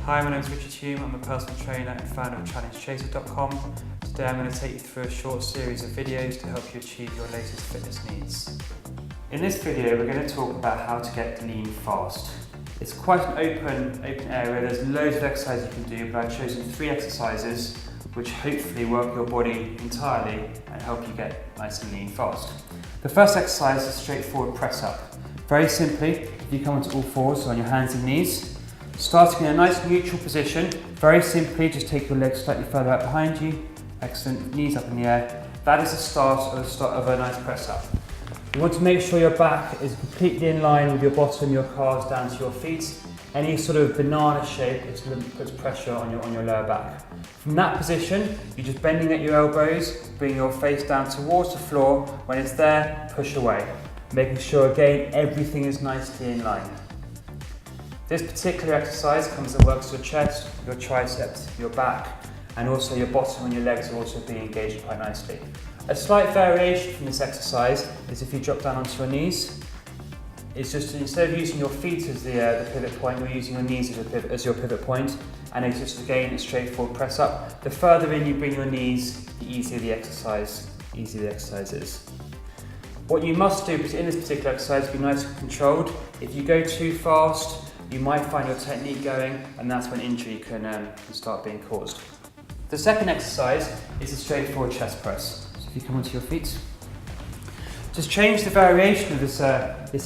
Hi, my name is Richard Hume. I'm a personal trainer and founder of ChallengeChaser.com. Today I'm going to take you through a short series of videos to help you achieve your latest fitness needs. In this video we're going to talk about how to get lean fast. It's quite an open area, there's loads of exercises you can do, but I've chosen 3 exercises which hopefully work your body entirely and help you get nice and lean fast. The first exercise is a straightforward press up. Very simply, if you come onto all fours, so on your hands and knees, starting in a nice neutral position, very simply just take your legs slightly further out behind you, excellent, knees up in the air. That is the start of a nice press up. You want to make sure your back is completely in line with your bottom, your calves down to your feet. Any sort of banana shape puts pressure on your lower back. From that position, you're just bending at your elbows, bring your face down towards the floor. When it's there, push away. Making sure again, everything is nicely in line. This particular exercise comes and works your chest, your triceps, your back, and also your bottom and your legs are also being engaged quite nicely. A slight variation from this exercise is if you drop down onto your knees. It's just instead of using your feet as the pivot point, you're using your knees as your pivot point, and it's just again a straightforward press up. The further in you bring your knees, the easier the exercise is. What you must do in this particular exercise is be nice and controlled. If you go too fast, you might find your technique going, and that's when injury can start being caused. The second exercise is a straightforward chest press. So if you come onto your feet, just change the variation of this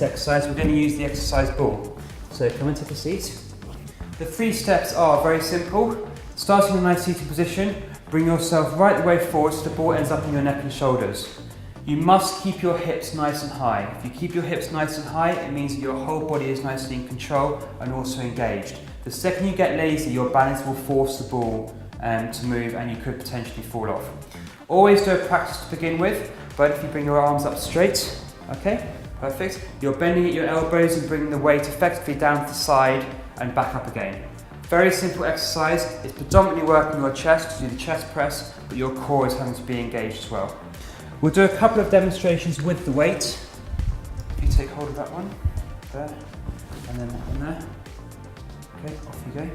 exercise. We're going to use the exercise ball. So come and take a seat. The 3 steps are very simple. Starting in a nice seated position, bring yourself right the way forward so the ball ends up in your neck and shoulders. You must keep your hips nice and high. If you keep your hips nice and high, it means that your whole body is nicely in control and also engaged. The second you get lazy, your balance will force the ball to move and you could potentially fall off. Always do a practice to begin with, but if you bring your arms up straight, okay, perfect. You're bending at your elbows and bringing the weight effectively down to the side and back up again. Very simple exercise. It's predominantly working your chest to do the chest press, but your core is having to be engaged as well. We'll do a couple of demonstrations with the weight. If you take hold of that one, there, and then that one there. Okay, off you go.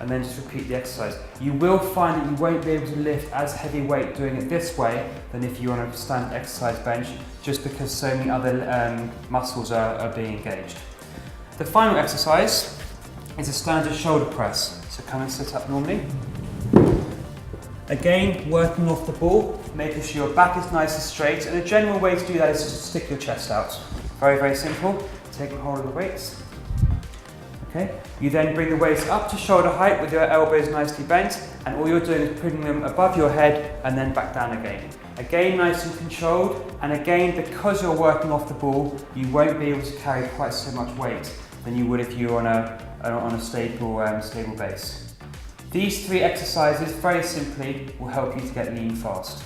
And then just repeat the exercise. You will find that you won't be able to lift as heavy weight doing it this way than if you're on a standard exercise bench, just because so many other muscles are being engaged. The final exercise is a standard shoulder press. So come and sit up normally. Again, working off the ball, making sure your back is nice and straight, and a general way to do that is just to stick your chest out. Very, very simple. Taking hold of the weights. Okay. You then bring the weights up to shoulder height with your elbows nicely bent, and all you're doing is putting them above your head and then back down again. Again, nice and controlled, and again, because you're working off the ball, you won't be able to carry quite so much weight than you would if you were on a stable base. These 3 exercises, very simply, will help you to get lean fast.